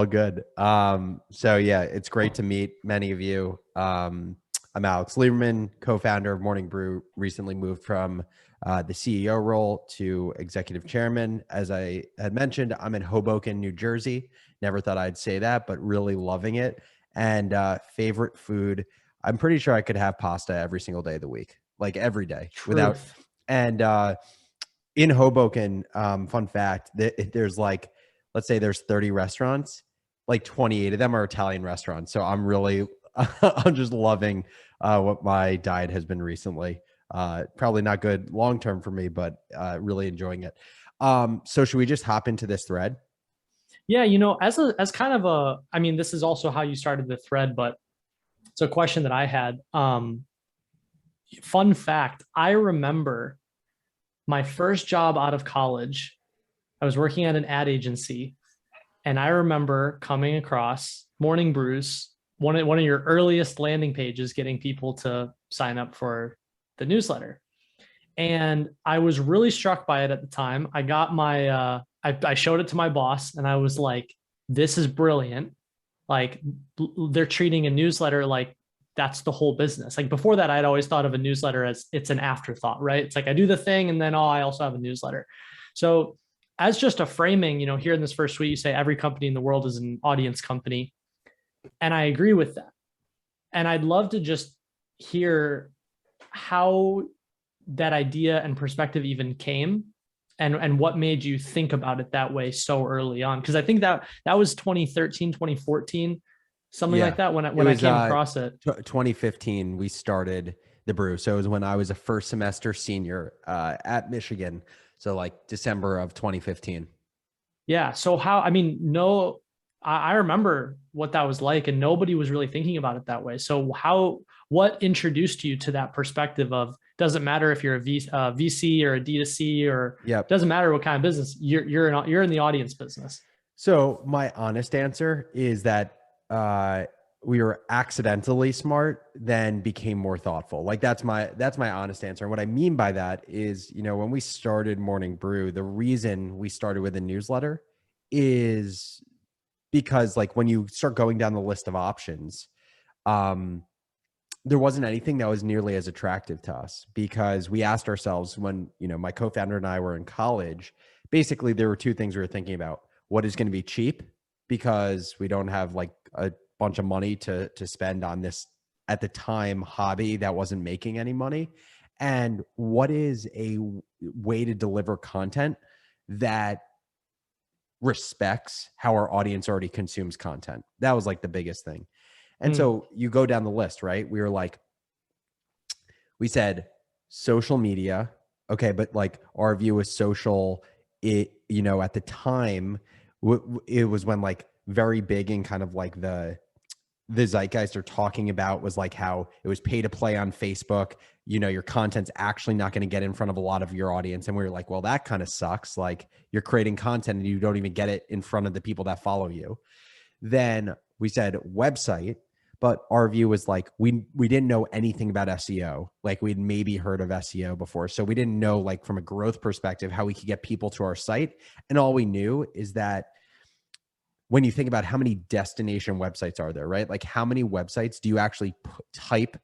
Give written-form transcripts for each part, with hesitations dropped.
All good. So yeah, it's great to meet many of you. I'm Alex Lieberman, co-founder of Morning Brew, recently moved from the CEO role to executive chairman. As I had mentioned, I'm in Hoboken, New Jersey. Never thought I'd say that, but really loving it. And favorite food, I'm pretty sure I could have pasta every single day of the week, like every day without. Truth. And in Hoboken, fun fact, there's like, let's say there's 30 restaurants, like 28 of them are Italian restaurants. So I'm really, I'm just loving what my diet has been recently. Probably not good long term for me, but really enjoying it. So should we just hop into this thread? Yeah, as kind of I mean, this is also how you started the thread, but it's a question that I had. Fun fact, I remember my first job out of college. I was working at an ad agency, and I remember coming across Morning Brews, one of your earliest landing pages, getting people to sign up for the newsletter. And I was really struck by it at the time. I got I showed it to my boss and I was like, this is brilliant. Like they're treating a newsletter like that's the whole business. Like before that, I'd always thought of a newsletter as it's an afterthought, right? It's like I do the thing and then, oh, I also have a newsletter. So as just a framing, here in this first suite, you say every company in the world is an audience company. And I agree with that. And I'd love to just hear how that idea and perspective even came and what made you think about it that way so early on, because I think that was 2013, 2014, something like Yeah, that it when I was came across it. 2015. We started the brew. So it was when I was a first semester senior at Michigan. So like December of 2015. Yeah, so how, I mean, no, I remember what that was like and nobody was really thinking about it that way. So what introduced you to that perspective of doesn't matter if you're a VC or a D2C, or Yep. doesn't matter what kind of business you're in the audience business. So my honest answer is that we were accidentally smart, then became more thoughtful. Like that's my honest answer. And what I mean by that is, when we started Morning Brew, the reason we started with a newsletter is because like when you start going down the list of options, um, there wasn't anything that was nearly as attractive to us because we asked ourselves when, my co-founder and I were in college, basically there were two things we were thinking about. What is going to be cheap because we don't have like a bunch of money to spend on this at the time hobby that wasn't making any money, and what is a way to deliver content that respects how our audience already consumes content. That was like the biggest thing. And Mm, so you go down the list, right? We said social media. Okay. But like our view was social, at the time, it was when like very big and kind of like the zeitgeist are talking about was like how it was pay to play on Facebook. Your content's actually not going to get in front of a lot of your audience. And we were like, well, that kind of sucks. Like you're creating content and you don't even get it in front of the people that follow you. Then we said website, but our view was like we didn't know anything about SEO. Like we'd maybe heard of SEO before. So we didn't know like from a growth perspective how we could get people to our site. And all we knew is that when you think about how many destination websites are there, right? Like how many websites do you actually type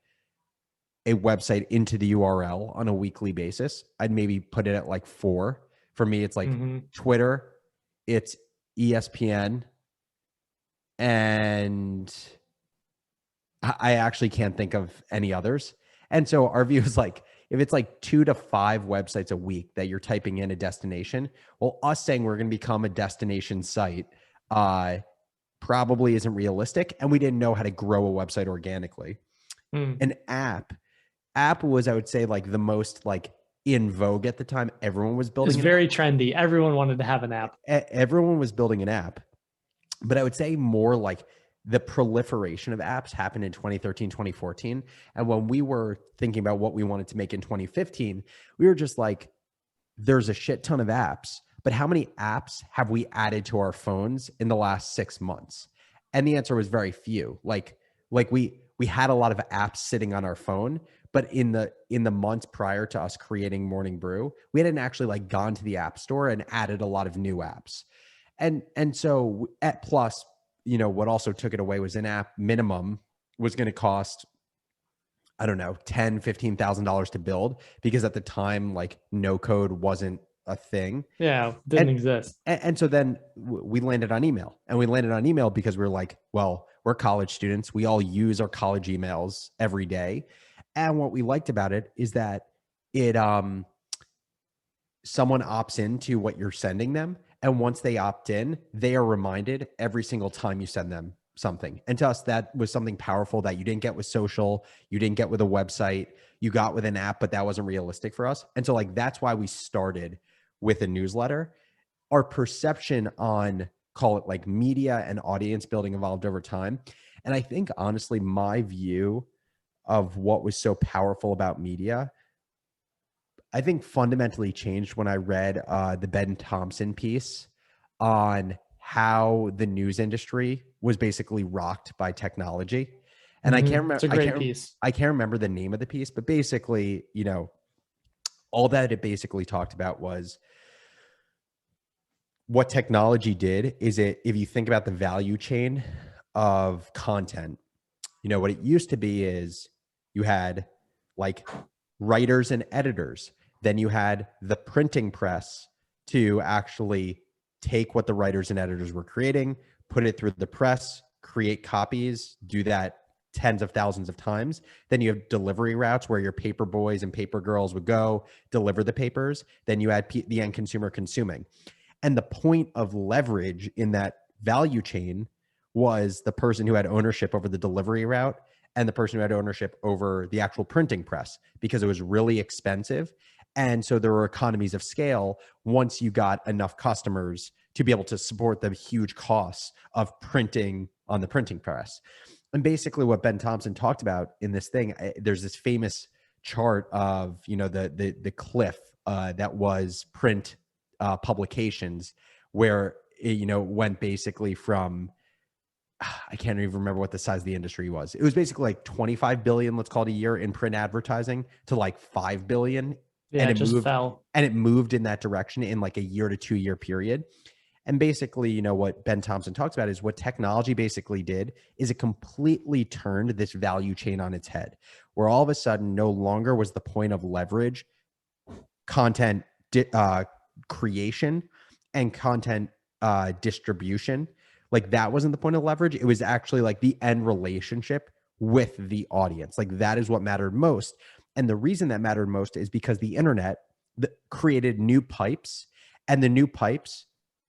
a website into the URL on a weekly basis? I'd maybe put it at like 4. For me, it's like mm-hmm. Twitter, it's ESPN, and I actually can't think of any others. And so our view is like, if it's like 2 to 5 websites a week that you're typing in a destination, well, us saying we're going to become a destination site probably isn't realistic. And we didn't know how to grow a website organically. Mm. An app was, I would say, like the most like in vogue at the time. Everyone was It's building an very trendy. Everyone wanted to have an app. everyone was building an app. But I would say more like the proliferation of apps happened in 2013, 2014. And when we were thinking about what we wanted to make in 2015, we were just like, there's a shit ton of apps, but how many apps have we added to our phones in the last 6 months? And the answer was very few. Like we had a lot of apps sitting on our phone, but in the months prior to us creating Morning Brew, we hadn't actually like gone to the app store and added a lot of new apps. And so at plus what also took it away was in-app minimum was going to cost, I don't know, $10,000-$15,000 to build, because at the time, like, no code wasn't a thing. Yeah, didn't exist. And so then we landed on email, and we landed on email because we're like, well, we're college students. We all use our college emails every day. And what we liked about it is that it, someone opts into what you're sending them. And once they opt in, they are reminded every single time you send them something. And to us, that was something powerful that you didn't get with social, you didn't get with a website, you got with an app, but that wasn't realistic for us. And so, like, that's why we started with a newsletter. Our perception on, call it like, media and audience building evolved over time. And I think, honestly, my view of what was so powerful about media, I think, fundamentally changed when I read the Ben Thompson piece on how the news industry was basically rocked by technology. And I can't remember. It's a great piece. I can't remember the name of the piece, but basically, all that it basically talked about was what technology did is if you think about the value chain of content, what it used to be is you had, like, writers and editors. Then you had the printing press to actually take what the writers and editors were creating, put it through the press, create copies, do that tens of thousands of times. Then you have delivery routes where your paper boys and paper girls would go deliver the papers. Then you had the end consumer consuming. And the point of leverage in that value chain was the person who had ownership over the delivery route and the person who had ownership over the actual printing press, because it was really expensive. And so there were economies of scale once you got enough customers to be able to support the huge costs of printing on the printing press. And basically what Ben Thompson talked about in this thing, there's this famous chart of, the cliff that was print publications, where it, went basically from, I can't even remember what the size of the industry was. It was basically like 25 billion, let's call it, a year in print advertising, to like 5 billion. Yeah, and it just fell. And it moved in that direction in like a year to 2 year period. And basically, what Ben Thompson talks about is what technology basically did is it completely turned this value chain on its head, where all of a sudden no longer was the point of leverage content creation and content distribution. Like, that wasn't the point of leverage. It was actually like the end relationship with the audience. Like, that is what mattered most. And the reason that mattered most is because the internet created new pipes, and the new pipes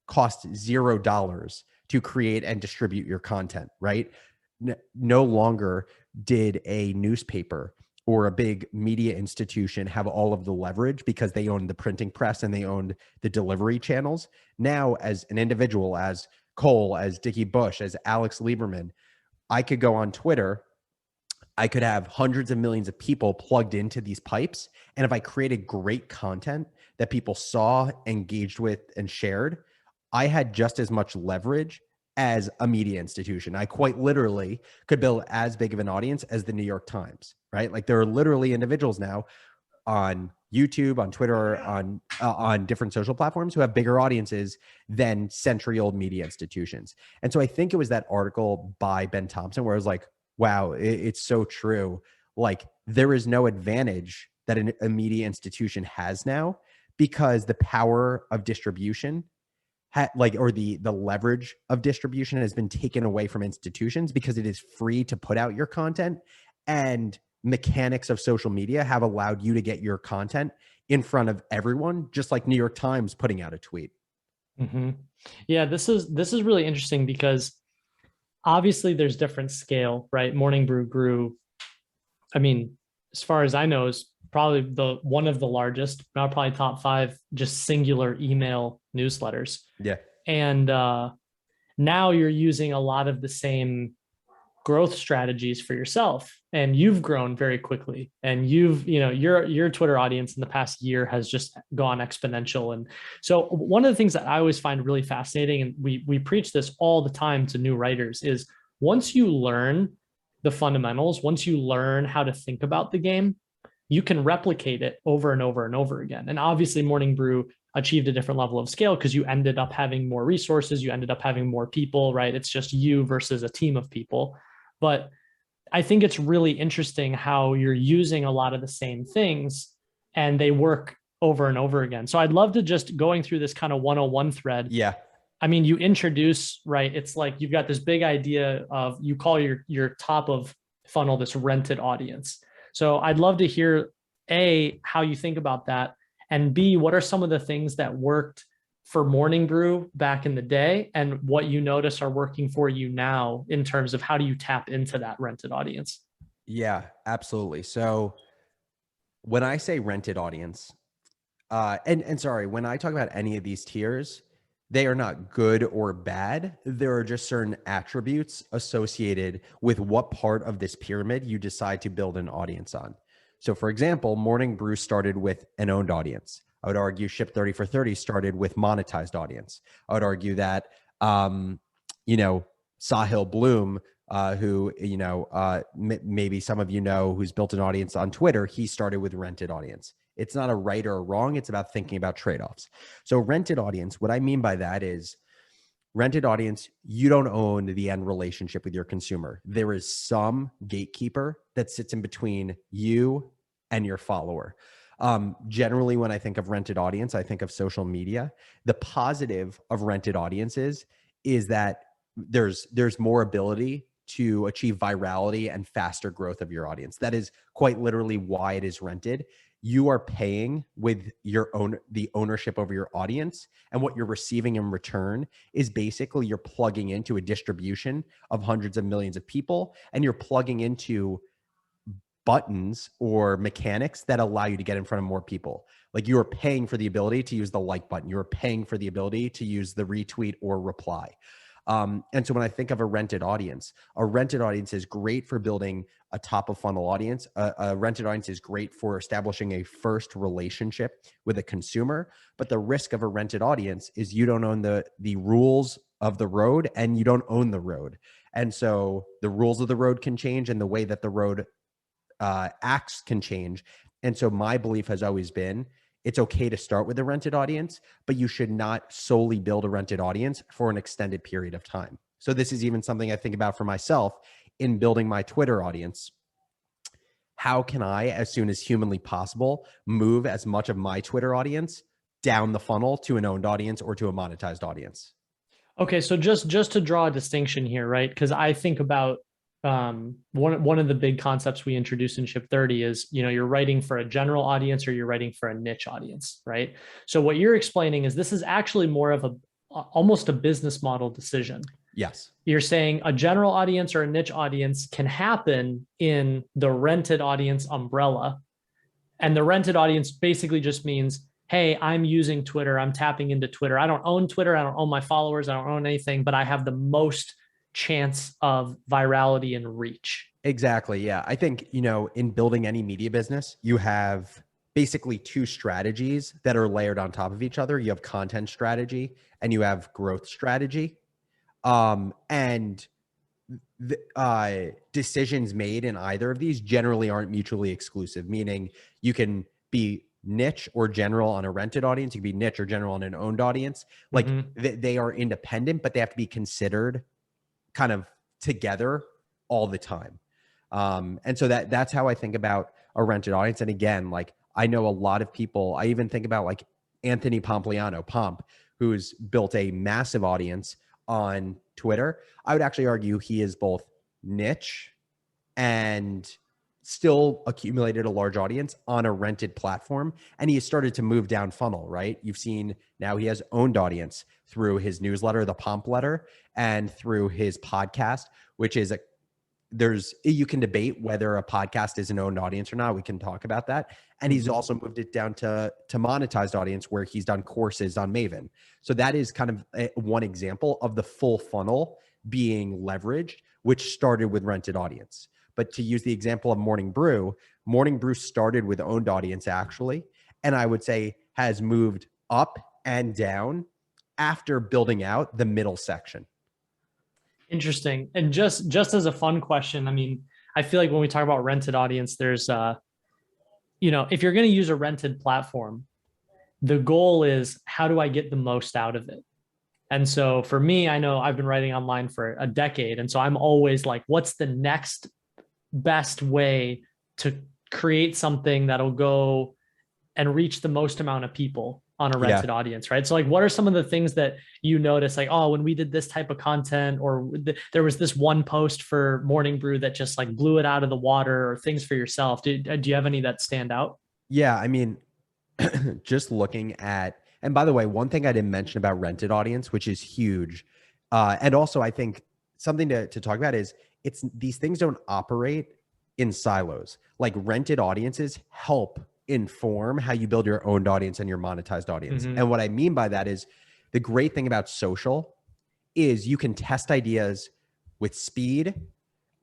cost $0 to create and distribute your content, right? No longer did a newspaper or a big media institution have all of the leverage because they owned the printing press and they owned the delivery channels. Now, as an individual, as Cole, as Dickie Bush, as Alex Lieberman, I could go on Twitter. I could have hundreds of millions of people plugged into these pipes. And if I created great content that people saw, engaged with, and shared, I had just as much leverage as a media institution. I quite literally could build as big of an audience as the New York Times, right? Like, there are literally individuals now on YouTube, on Twitter, on different social platforms who have bigger audiences than century-old media institutions. And so I think it was that article by Ben Thompson where I was like, wow, it's so true. Like, there is no advantage that a media institution has now, because the power of distribution or the leverage of distribution has been taken away from institutions, because it is free to put out your content, and mechanics of social media have allowed you to get your content in front of everyone, just like New York Times putting out a tweet. Mm-hmm. Yeah, this is really interesting, because obviously there's different scale, right? Morning Brew grew, I mean, as far as I know, is probably one of the largest, now probably top 5, just singular email newsletters. Yeah. And now you're using a lot of the same growth strategies for yourself, and you've grown very quickly, and your Twitter audience in the past year has just gone exponential. And so one of the things that I always find really fascinating, and we preach this all the time to new writers, is once you learn the fundamentals, once you learn how to think about the game, you can replicate it over and over and over again. And obviously Morning Brew achieved a different level of scale because you ended up having more resources, you ended up having more people, right? It's just you versus a team of people. But I think it's really interesting how you're using a lot of the same things and they work over and over again. So I'd love to just going through this kind of 101 thread. Yeah. I mean, you introduce, right? It's like you've got this big idea of you call your top of funnel this rented audience. So I'd love to hear A, how you think about that, and B, what are some of the things that worked for Morning Brew back in the day and what you notice are working for you now in terms of how do you tap into that rented audience? Yeah, absolutely. So when I say rented audience, and sorry, when I talk about any of these tiers, they are not good or bad. There are just certain attributes associated with what part of this pyramid you decide to build an audience on. So for example, Morning Brew started with an owned audience. I would argue Ship 30 for 30 started with monetized audience. I would argue that, Sahil Bloom, who, maybe some of you know, who's built an audience on Twitter, he started with rented audience. It's not a right or a wrong. It's about thinking about trade-offs. So rented audience, what I mean by that is rented audience, you don't own the end relationship with your consumer. There is some gatekeeper that sits in between you and your follower. Generally, when I think of rented audience, I think of social media. The positive of rented audiences is that there's more ability to achieve virality and faster growth of your audience. That is quite literally why it is rented. You are paying with the ownership over your audience, and what you're receiving in return is basically you're plugging into a distribution of hundreds of millions of people, and you're plugging into buttons or mechanics that allow you to get in front of more people. Like you are paying for the ability to use the like button. You're paying for the ability to use the retweet or reply. And so when I think of a rented audience is great for building a top of funnel audience. A rented audience is great for establishing a first relationship with a consumer. But the risk of a rented audience is you don't own the rules of the road and you don't own the road. And so the rules of the road can change and the way that the road acts can change. And so my belief has always been it's okay to start with a rented audience, but you should not solely build a rented audience for an extended period of time. So this is even something I think about for myself in building my Twitter audience. How can I, as soon as humanly possible, move as much of my Twitter audience down the funnel to an owned audience or to a monetized audience? Okay, so just to draw a distinction here, right? Because I think about one of the big concepts we introduced in Ship 30 is, you're writing for a general audience or you're writing for a niche audience, right? So what you're explaining is this is actually more of almost a business model decision. Yes. You're saying a general audience or a niche audience can happen in the rented audience umbrella. And the rented audience basically just means, hey, I'm using Twitter. I'm tapping into Twitter. I don't own Twitter. I don't own my followers. I don't own anything, but I have the most chance of virality and reach. Exactly. Yeah. I think, in building any media business, you have basically two strategies that are layered on top of each other. You have content strategy and you have growth strategy. And the decisions made in either of these generally aren't mutually exclusive, meaning you can be niche or general on a rented audience. You can be niche or general on an owned audience. Like they are independent, but they have to be considered kind of together all the time. And so that's how I think about a rented audience. And again, like I know a lot of people, I even think about like Anthony Pompliano, Pomp, who's built a massive audience on Twitter. I would actually argue he is both niche and still accumulated a large audience on a rented platform. And he has started to move down funnel, right? You've seen now he has owned audience through his newsletter, the Pomp Letter, and through his podcast, which is you can debate whether a podcast is an owned audience or not. We can talk about that. And he's also moved it down to monetized audience where he's done courses on Maven. So that is kind of one example of the full funnel being leveraged, which started with rented audience. But to use the example of Morning Brew started with owned audience actually. And I would say has moved up and down after building out the middle section. Interesting. And just as a fun question, I mean, I feel like when we talk about rented audience, there's if you're going to use a rented platform, The goal is, how do I get the most out of it? And so for me, I know I've been writing online for a decade. And so I'm always like, what's the next best way to create something that'll go and reach the most amount of people on a Yeah. rented audience, right? So like, what are some of the things that you notice, like, oh, when we did this type of content, or there was this one post for Morning Brew that just like blew it out of the water, or things for yourself? Do you have any that stand out? Yeah. I mean, just looking at, and by the way, one thing I didn't mention about rented audience, which is huge. And also I think something to talk about is these things don't operate in silos. Like rented audiences help inform how you build your owned audience and your monetized audience. Mm-hmm. And what I mean by that is the great thing about social is you can test ideas with speed.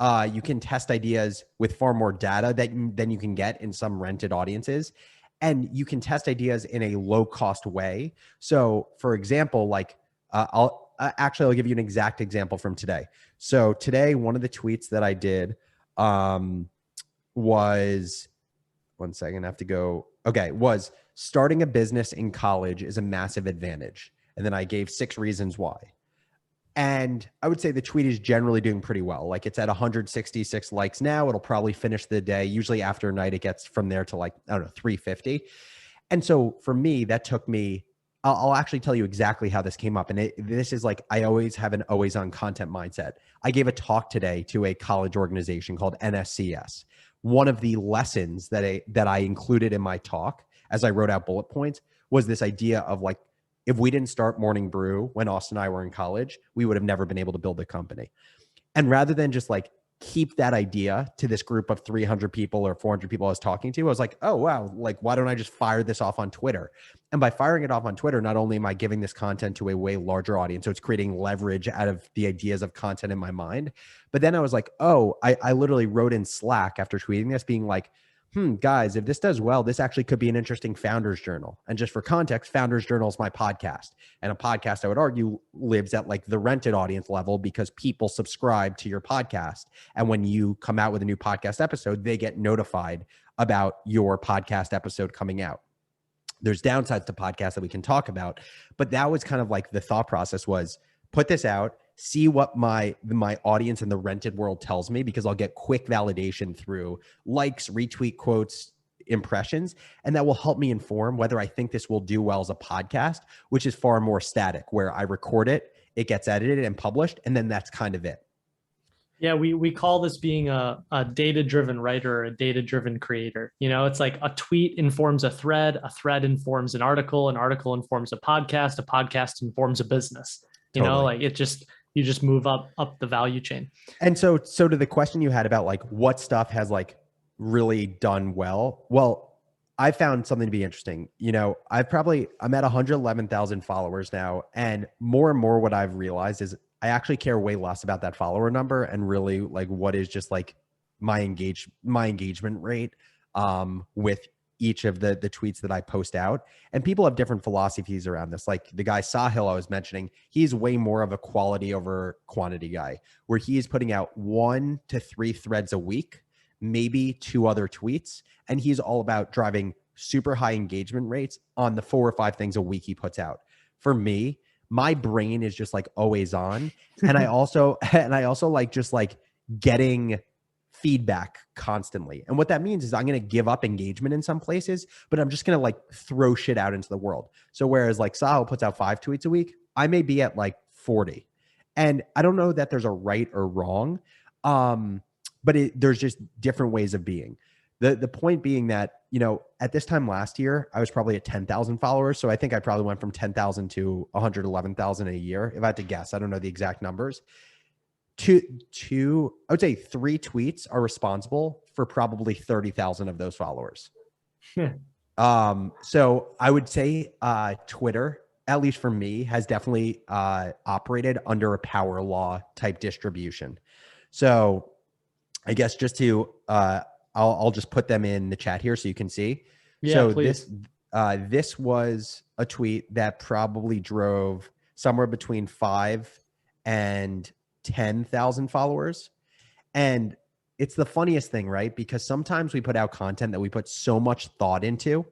You can test ideas with far more data than you can get in some rented audiences. And you can test ideas in a low cost way. So, for example, like I'll give you an exact example from today. So today, one of the tweets that I did was, one second, I have to go. Okay, was starting a business in college is a massive advantage. And then I gave 6 reasons why. And I would say the tweet is generally doing pretty well. Like it's at 166 likes now. It'll probably finish the day. Usually after a night, it gets from there to like, I don't know, 350. And so for me, that took me, I'll actually tell you exactly how this came up. And this is like, I always have an always on content mindset. I gave a talk today to a college organization called NSCS. One of the lessons that I included in my talk as I wrote out bullet points was this idea of like, if we didn't start Morning Brew when Austin and I were in college, we would have never been able to build a company. And rather than just like keep that idea to this group of 300 people or 400 people I was talking to, I was like, oh, wow, like, why don't I just fire this off on Twitter? And by firing it off on Twitter, not only am I giving this content to a way larger audience, so it's creating leverage out of the ideas of content in my mind. But then I was like, oh, I literally wrote in Slack after tweeting this being like, guys, if this does well, this actually could be an interesting founder's journal. And just for context, founder's journal is my podcast. And a podcast, I would argue, lives at like the rented audience level because people subscribe to your podcast. And when you come out with a new podcast episode, they get notified about your podcast episode coming out. There's downsides to podcasts that we can talk about, but that was kind of like the thought process was put this out, see what my audience in the rented world tells me, because I'll get quick validation through likes, retweet quotes, impressions, and that will help me inform whether I think this will do well as a podcast, which is far more static, where I record it, it gets edited and published, and then that's kind of it. Yeah, we call this being a data-driven writer or a data-driven creator. You know, it's like a tweet informs a thread informs an article informs a podcast informs a business. You Totally. know, like you just move up the value chain. And so to the question you had about like what stuff has like really done well, I found something to be interesting. You know, I'm at 111,000 followers now, and more what I've realized is I actually care way less about that follower number and really like what is just like my engagement rate with each of the tweets that I post out. And people have different philosophies around this. Like the guy Sahil I was mentioning, he's way more of a quality over quantity guy, where he is putting out 1 to 3 threads a week, maybe 2 other tweets. And he's all about driving super high engagement rates on the 4 or 5 things a week he puts out. For me, my brain is just like always on. And I also like just like getting feedback constantly. And what that means is I'm going to give up engagement in some places, but I'm just going to like throw shit out into the world. So whereas like Sahil puts out 5 tweets a week, I may be at like 40. And I don't know that there's a right or wrong. But there's just different ways of being. The point being that, you know, at this time last year, I was probably at 10,000 followers. So I think I probably went from 10,000 to 111,000 a year. If I had to guess, I don't know the exact numbers. I would say 3 tweets are responsible for probably 30,000 of those followers. So I would say Twitter, at least for me, has definitely operated under a power law type distribution. So I guess just to I'll just put them in the chat here so you can see. Yeah, so please. This was a tweet that probably drove somewhere between 5 and 10,000 followers. And it's the funniest thing, right? Because sometimes we put out content that we put so much thought into,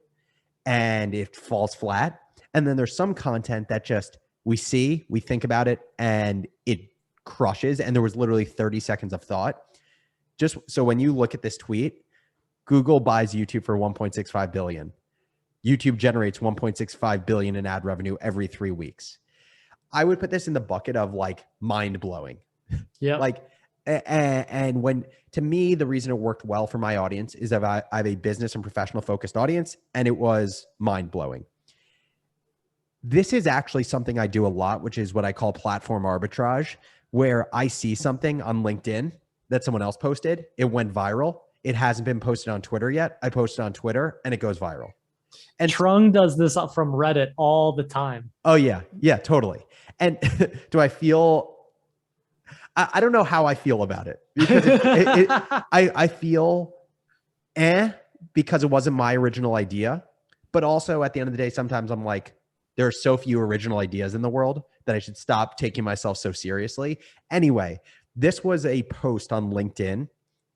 and it falls flat. And then there's some content that just we see, we think about it, and it crushes. And there was literally 30 seconds of thought. Just so when you look at this tweet, Google buys YouTube for 1.65 billion. YouTube generates 1.65 billion in ad revenue every 3 weeks. I would put this in the bucket of like mind blowing. Yeah. Like, and when, to me, the reason it worked well for my audience is that I have a business and professional focused audience, and it was mind blowing. This is actually something I do a lot, which is what I call platform arbitrage, where I see something on LinkedIn that someone else posted. It went viral. It hasn't been posted on Twitter yet. I posted on Twitter and it goes viral. And Trung does this up from Reddit all the time. Oh yeah. Yeah, totally. And do I feel, I don't know how I feel about it, because I feel because it wasn't my original idea, but also at the end of the day, sometimes I'm like, there are so few original ideas in the world that I should stop taking myself so seriously. Anyway, this was a post on LinkedIn.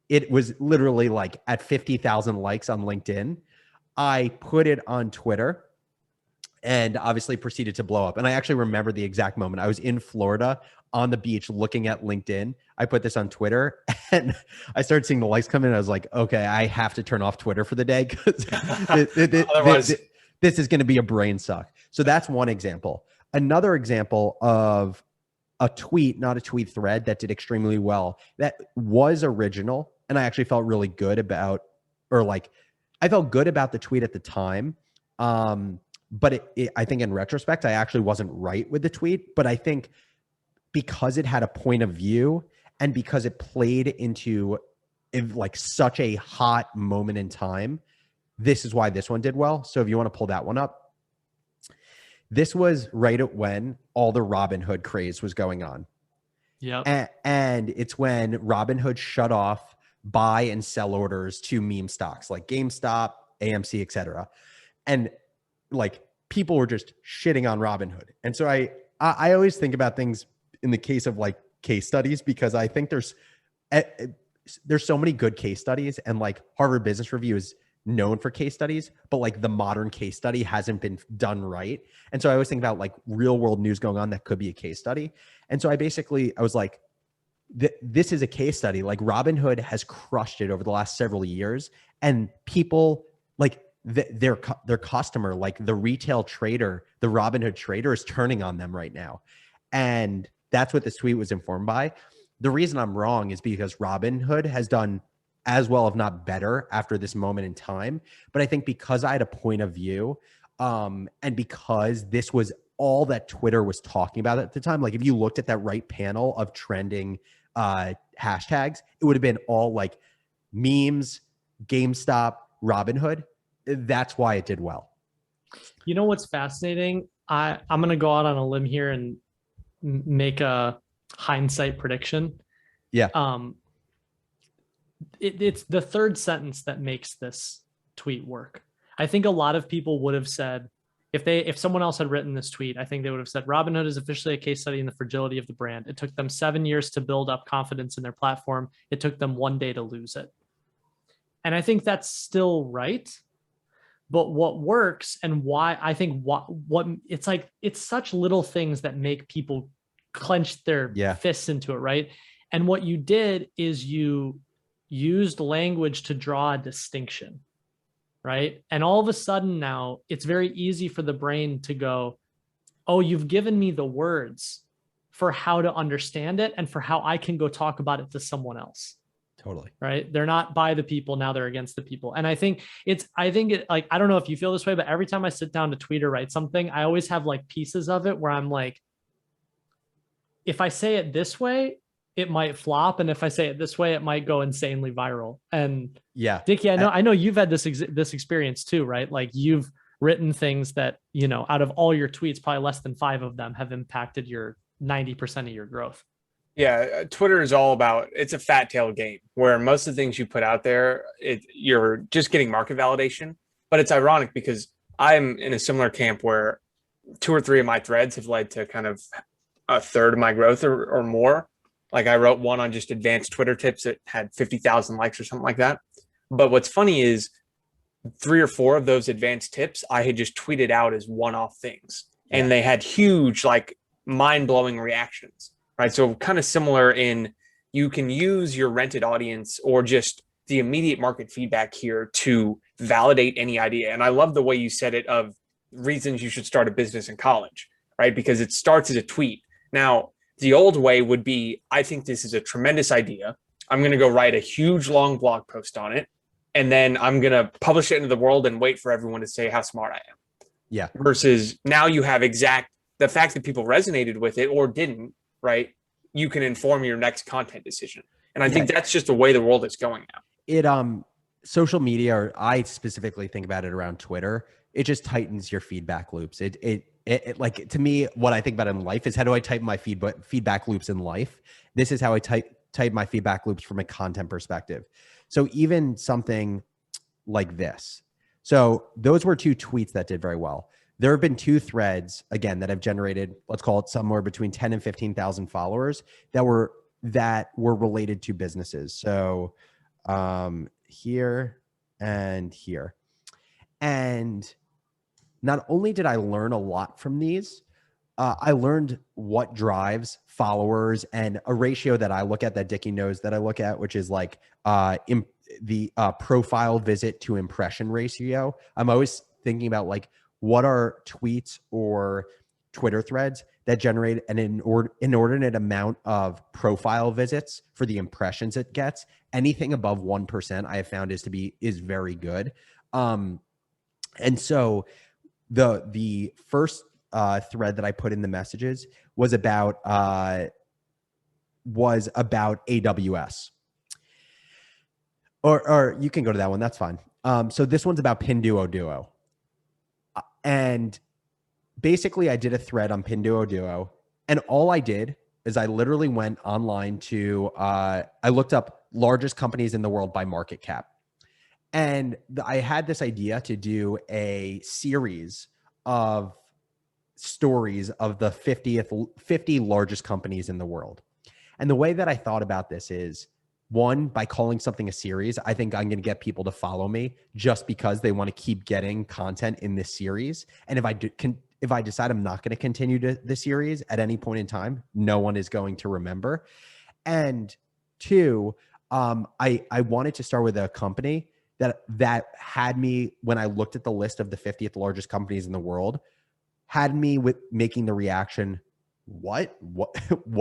It was literally like at 50,000 likes on LinkedIn. I put it on Twitter and obviously proceeded to blow up. And I actually remember the exact moment. I was in Florida on the beach looking at LinkedIn. I put this on Twitter and I started seeing the likes come in. I was like, okay, I have to turn off Twitter for the day because this is going to be a brain suck. So that's one example. Another example of a tweet, not a tweet thread, that did extremely well, that was original. And I actually felt really good about, or like, I felt good about the tweet at the time. But I think in retrospect, I actually wasn't right with the tweet. But I think because it had a point of view and because it played into like such a hot moment in time, this is why this one did well. So if you want to pull that one up, this was right at when all the Robinhood craze was going on. Yeah. And it's when Robinhood shut off buy and sell orders to meme stocks like GameStop, AMC, etc. And like people were just shitting on Robinhood. And so I always think about things in the case of like case studies, because I think there's so many good case studies, and like Harvard Business Review is known for case studies, but like the modern case study hasn't been done right. And so I always think about like real world news going on that could be a case study. And so I was like, this is a case study. Like Robinhood has crushed it over the last several years, and people like their customer, like the retail trader, the Robinhood trader, is turning on them right now. And that's what this tweet was informed by. The reason I'm wrong is because Robinhood has done as well, if not better, after this moment in time. But I think because I had a point of view, and because this was all that Twitter was talking about at the time, like if you looked at that right panel of trending hashtags, it would have been all like memes, GameStop, Robinhood. That's why it did well. You know what's fascinating? I'm going to go out on a limb here and make a hindsight prediction. Yeah. It's the third sentence that makes this tweet work. I think a lot of people would have said, if someone else had written this tweet, I think they would have said, Robinhood is officially a case study in the fragility of the brand. It took them 7 years to build up confidence in their platform. It took them 1 day to lose it. And I think that's still right. But what works and why I think what it's like, it's such little things that make people clench their fists into it, right? And what you did is you used language to draw a distinction, right? And all of a sudden now it's very easy for the brain to go, oh, you've given me the words for how to understand it and for how I can go talk about it to someone else. Totally. Right. They're not by the people. Now they're against the people. And I think like, I don't know if you feel this way, but every time I sit down to tweet or write something, I always have like pieces of it where I'm like, if I say it this way, it might flop. And if I say it this way, it might go insanely viral. And yeah, Dickie, I know you've had this experience too, right? Like you've written things that, you know, out of all your tweets, probably less than 5 of them have impacted your 90% of your growth. Yeah, Twitter is all about, it's a fat tail game where most of the things you put out there, you're just getting market validation. But it's ironic because I'm in a similar camp where 2 or 3 of my threads have led to kind of a third of my growth or more. Like I wrote one on just advanced Twitter tips that had 50,000 likes or something like that. But what's funny is 3 or 4 of those advanced tips I had just tweeted out as one-off things, Yeah. and they had huge, like, mind-blowing reactions, right? So kind of similar in, you can use your rented audience or just the immediate market feedback here to validate any idea. And I love the way you said it, of reasons you should start a business in college, right? Because it starts as a tweet. Now, the old way would be, I think this is a tremendous idea. I'm going to go write a huge long blog post on it, and then I'm going to publish it into the world and wait for everyone to say how smart I am. Yeah. Versus now you have the fact that people resonated with it or didn't, right? You can inform your next content decision. And I think that's just the way the world is going now. Social media, or I specifically think about it around Twitter, it just tightens your feedback loops. It like, to me, what I think about in life is, how do I tighten my feedback loops in life? This is how I tighten my feedback loops from a content perspective. So even something like this. So those were 2 tweets that did very well. There have been 2 threads, again, that have generated, let's call it somewhere between 10 and 15,000 followers that were related to businesses. So here and here. And not only did I learn a lot from these, I learned what drives followers, and a ratio that I look at, that Dickie knows that I look at, which is like the profile visit to impression ratio. I'm always thinking about, like, what are tweets or Twitter threads that generate an inordinate amount of profile visits for the impressions it gets. Anything above 1%, I have found is very good. And so the first thread that I put in the messages was about AWS. Or you can go to that one. That's fine. So this one's about Pinduoduo. And basically, I did a thread on Pinduoduo, and all I did is I literally went online to, I looked up largest companies in the world by market cap. And I had this idea to do a series of stories of the 50 largest companies in the world. And the way that I thought about this is, one, by calling something a series, I think I'm going to get people to follow me just because they want to keep getting content in this series. And if I decide I'm not going to continue the series at any point in time, no one is going to remember. And 2, I wanted to start with a company that had me, when I looked at the list of the 50th largest companies in the world, had me with making the reaction, what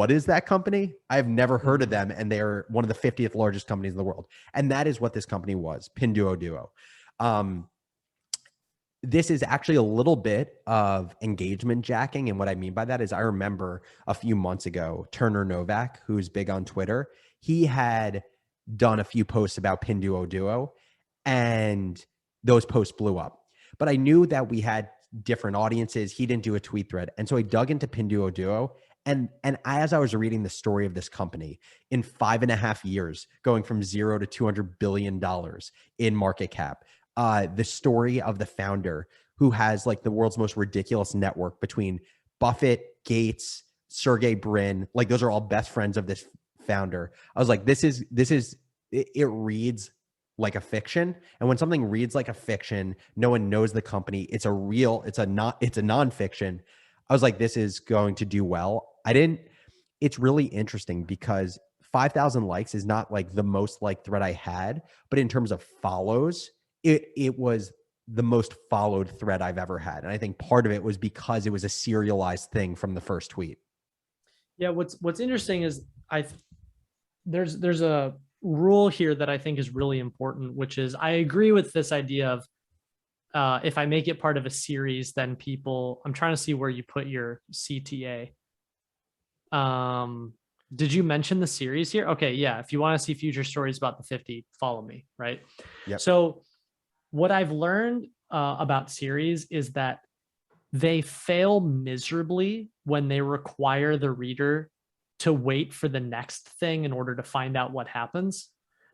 is that company? I've never heard of them, and they're one of the 50th largest companies in the world. And that is what this company was, Pinduoduo. This is actually a little bit of engagement jacking. And what I mean by that is, I remember a few months ago, Turner Novak, who's big on Twitter, he had done a few posts about Pinduoduo, and those posts blew up. But I knew that we had different audiences. He didn't do a tweet thread. And so I dug into Pinduoduo. And as I was reading the story of this company, in 5.5 years, going from 0 to $200 billion in market cap, the story of the founder, who has like the world's most ridiculous network between Buffett, Gates, Sergey Brin, like those are all best friends of this founder. I was like, it reads like a fiction. And when something reads like a fiction, no one knows the company. It's a nonfiction. I was like, this is going to do well. It's really interesting because 5,000 likes is not like the most liked thread I had, but in terms of follows, it was the most followed thread I've ever had. And I think part of it was because it was a serialized thing from the first tweet. Yeah. What's interesting is there's a rule here that I think is really important, which is, I agree with this idea of if I make it part of a series, then I'm trying to see where you put your CTA. Did you mention the series here? Okay. Yeah. If you want to see future stories about the 50, follow me. Right. Yep. So what I've learned about series is that they fail miserably when they require the reader to wait for the next thing in order to find out what happens.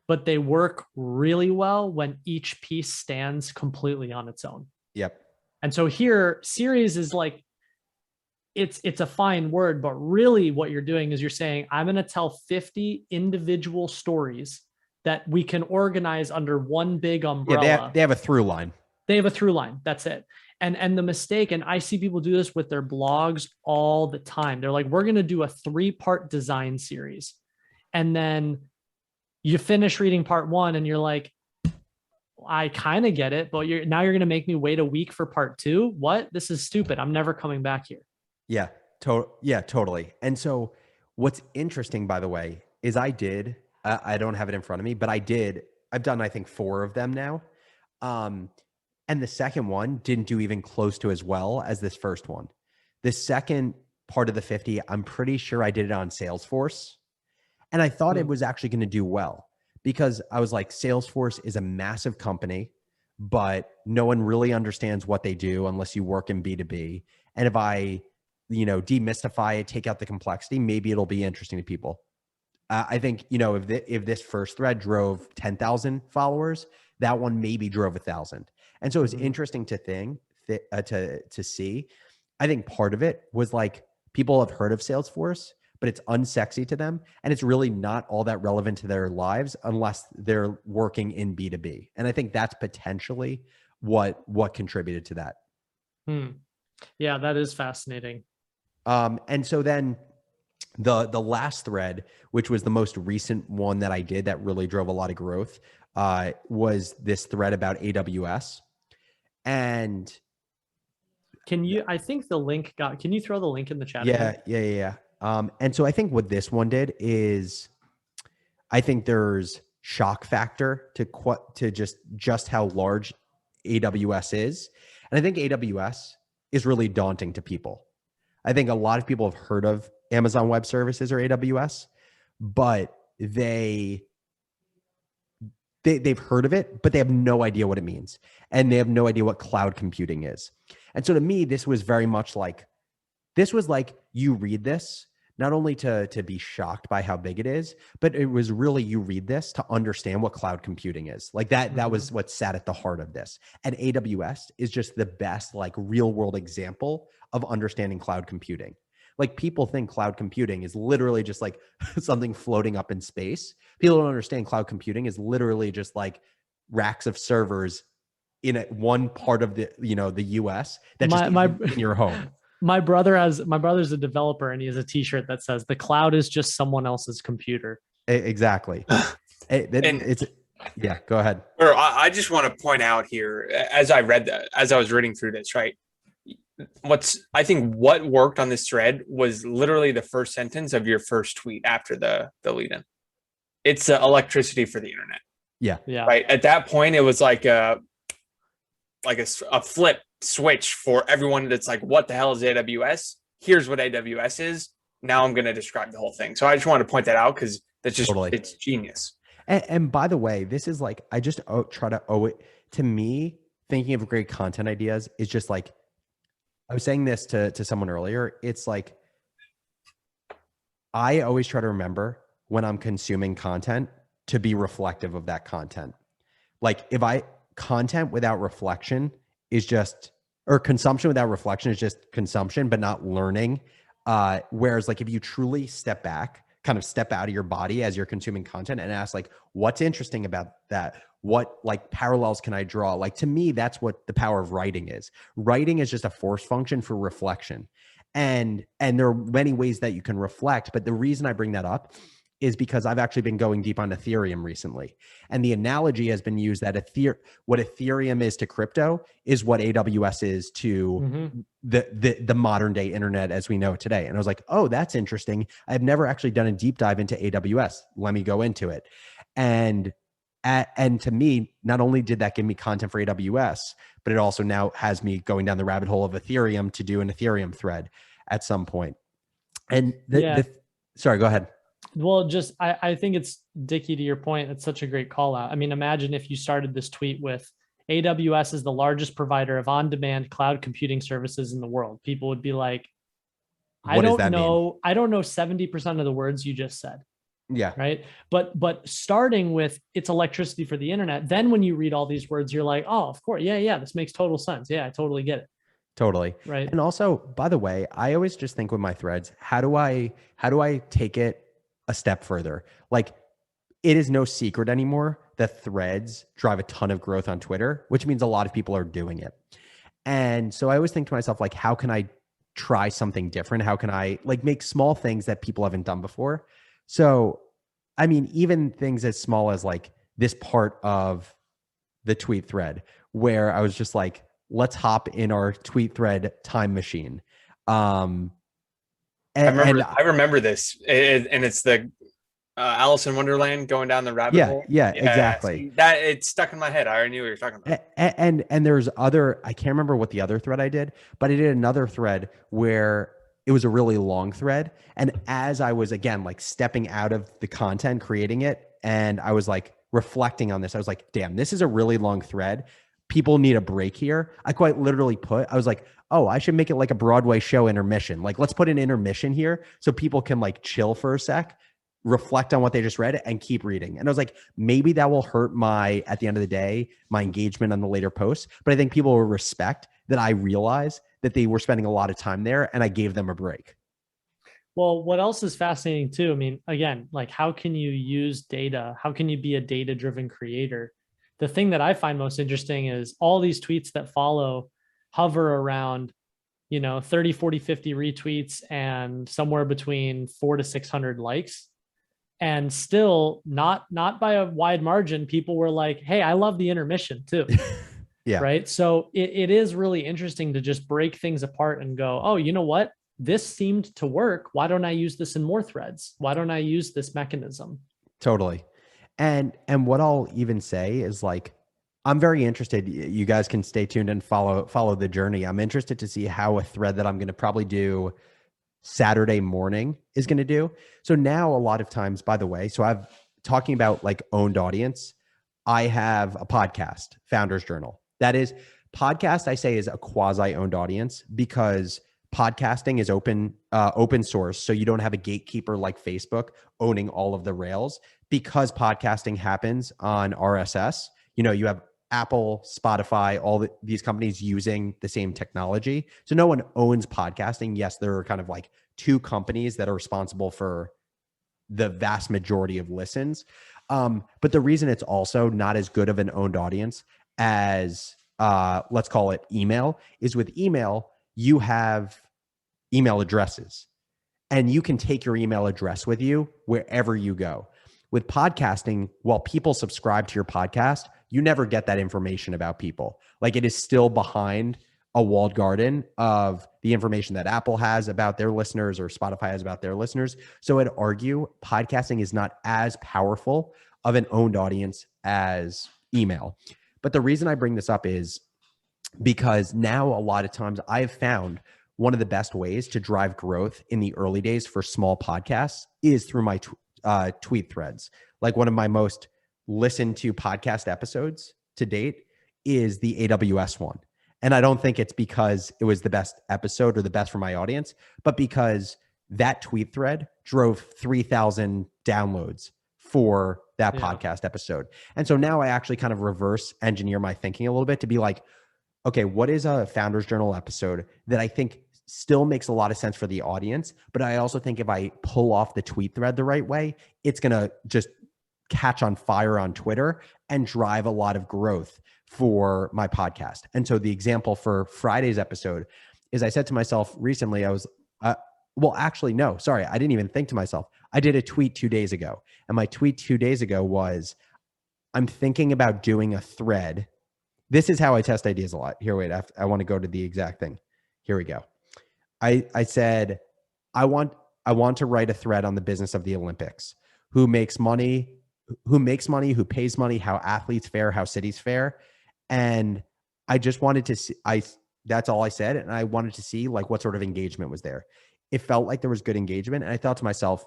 But they work really well when each piece stands completely on its own. Yep. And so here, series is like, it's a fine word, but really what you're doing is you're saying, I'm going to tell 50 individual stories that we can organize under one big umbrella. Yeah, they have a through line. They have a through line. That's it. And the mistake, and I see people do this with their blogs all the time. They're like, we're going to do a 3-part design series. And then you finish reading part 1 and you're like, I kind of get it, but now you're going to make me wait a week for part 2. What? This is stupid. I'm never coming back here. Yeah, totally. And so what's interesting, by the way, is I don't have it in front of me, but I've done, I think 4 of them now. And the second one didn't do even close to as well as this first one. The second part of the 50, I'm pretty sure I did it on Salesforce. And I thought it was actually going to do well because I was like, Salesforce is a massive company, but no one really understands what they do unless you work in B2B. And if I, demystify it, take out the complexity, maybe it'll be interesting to people. I think, if this first thread drove 10,000 followers, that one maybe drove 1,000. And so it was interesting to see. I think part of it was like people have heard of Salesforce, but it's unsexy to them. And it's really not all that relevant to their lives unless they're working in B2B. And I think that's potentially what contributed to that. Yeah, that is fascinating. And so then the last thread, which was the most recent one that I did that really drove a lot of growth, was this thread about AWS. And can you throw the link in the chat? Yeah. And so I think what this one did is I think there's shock factor to just how large AWS is. And I think AWS is really daunting to people. I think a lot of people have heard of Amazon Web Services or AWS, but they've heard of it, but they have no idea what it means. And they have no idea what cloud computing is. And so to me, this was very much like, you read this, not only to be shocked by how big it is, but it was really, you read this to understand what cloud computing is. Like that was what sat at the heart of this. And AWS is just the best, like real world example of understanding cloud computing. Like people think cloud computing is literally just like something floating up in space. People don't understand cloud computing is literally just like racks of servers in one part of the US that just in your home. My brother's a developer and he has a t-shirt that says the cloud is just someone else's computer. Exactly. Yeah, go ahead. I just want to point out here, as I was reading through this, right? I think what worked on this thread was literally the first sentence of your first tweet after the lead-in. It's electricity for the internet. Yeah. Right. At that point, it was like a flip switch for everyone that's like, what the hell is AWS? Here's what AWS is. Now I'm going to describe the whole thing. So I just want to point that out because that's just, It's genius. And by the way, this is like, I just try to owe it to me. Thinking of great content ideas is just like, I was saying this to someone earlier. It's like, I always try to remember when I'm consuming content to be reflective of that content. Like content without reflection is just, or consumption without reflection is just consumption, but not learning. Whereas like if you truly step back, kind of step out of your body as you're consuming content and ask like, what's interesting about that? What like parallels can I draw? Like to me, that's what the power of writing is. Writing is just a force function for reflection. And there are many ways that you can reflect, but the reason I bring that up is because I've actually been going deep on Ethereum recently. And the analogy has been used that what Ethereum is to crypto is what AWS is to the modern day internet as we know it today. And I was like, oh, that's interesting. I've never actually done a deep dive into AWS. Let me go into it. And to me, not only did that give me content for AWS, but it also now has me going down the rabbit hole of Ethereum to do an Ethereum thread at some point. And sorry, go ahead. Well, I think it's, Dickie, to your point, it's such a great call out. I mean, imagine if you started this tweet with AWS is the largest provider of on-demand cloud computing services in the world. People would be like, I don't know 70% of the words you just said. Yeah. Right. But starting with it's electricity for the internet, then when you read all these words, you're like, oh, of course. Yeah. This makes total sense. Yeah, I totally get it. Totally. Right. And also, by the way, I always just think with my threads, how do I take it a step further? Like it is no secret anymore that threads drive a ton of growth on Twitter, which means a lot of people are doing it. And so I always think to myself, like, how can I try something different? How can I like make small things that people haven't done before? So, I mean, even things as small as like this part of the tweet thread where I was just like, let's hop in our tweet thread time machine. Um, I remember this, and it's the Alice in Wonderland going down the rabbit hole. yeah, Yeah, exactly. see, that it's stuck in my head. I already knew what you were talking about. And there's other, I can't remember what the other thread I did, but I did another thread where it was a really long thread. And as I was, again, like stepping out of the content, creating it, and I was like reflecting on this, I was like, damn, this is a really long thread. People need a break here. I quite literally I was like, oh, I should make it like a Broadway show intermission. Like, let's put an intermission here so people can like chill for a sec, reflect on what they just read, and keep reading. And I was like, maybe that will hurt at the end of the day, my engagement on the later posts. But I think people will respect that I realize that they were spending a lot of time there and I gave them a break. Well, what else is fascinating too? I mean, again, like how can you use data? How can you be a data-driven creator? The thing that I find most interesting is all these tweets that follow hover around, 30, 40, 50 retweets and somewhere between 400 to 600 likes. And still not by a wide margin, people were like, hey, I love the intermission too. Yeah. Right. So it is really interesting to just break things apart and go, oh, you know what? This seemed to work. Why don't I use this in more threads? Why don't I use this mechanism? Totally. And what I'll even say is like, I'm very interested. You guys can stay tuned and follow the journey. I'm interested to see how a thread that I'm going to probably do Saturday morning is going to do. So now a lot of times, by the way, so I've talking about like owned audience. I have a podcast, Founders Journal. That is podcast. I say is a quasi owned audience because podcasting is open source. So you don't have a gatekeeper like Facebook owning all of the rails because podcasting happens on RSS. You have Apple, Spotify, all these companies using the same technology. So no one owns podcasting. Yes, there are kind of like two companies that are responsible for the vast majority of listens. But the reason it's also not as good of an owned audience as let's call it email is with email, you have email addresses and you can take your email address with you wherever you go. With podcasting, while people subscribe to your podcast, you never get that information about people. Like it is still behind a walled garden of the information that Apple has about their listeners or Spotify has about their listeners. So I'd argue podcasting is not as powerful of an owned audience as email. But the reason I bring this up is because now a lot of times I've found one of the best ways to drive growth in the early days for small podcasts is through my tweet threads. Like one of my most listened to podcast episodes to date is the AWS one. And I don't think it's because it was the best episode or the best for my audience, but because that tweet thread drove 3,000 downloads for that podcast episode. And so now I actually kind of reverse engineer my thinking a little bit to be like, okay, what is a Founders Journal episode that I think still makes a lot of sense for the audience, but I also think if I pull off the tweet thread the right way, it's going to just catch on fire on Twitter and drive a lot of growth for my podcast. And so the example for Friday's episode is I said to myself recently, I was, I didn't even think to myself. I did a tweet 2 days ago. And my tweet 2 days ago was, I'm thinking about doing a thread. This is how I test ideas a lot. Here, wait, I want to go to the exact thing. Here we go. I said, I want to write a thread on the business of the Olympics. Who makes money, who pays money, how athletes fare, how cities fare. And I just wanted to see, that's all I said. And I wanted to see like what sort of engagement was there. It felt like there was good engagement. And I thought to myself,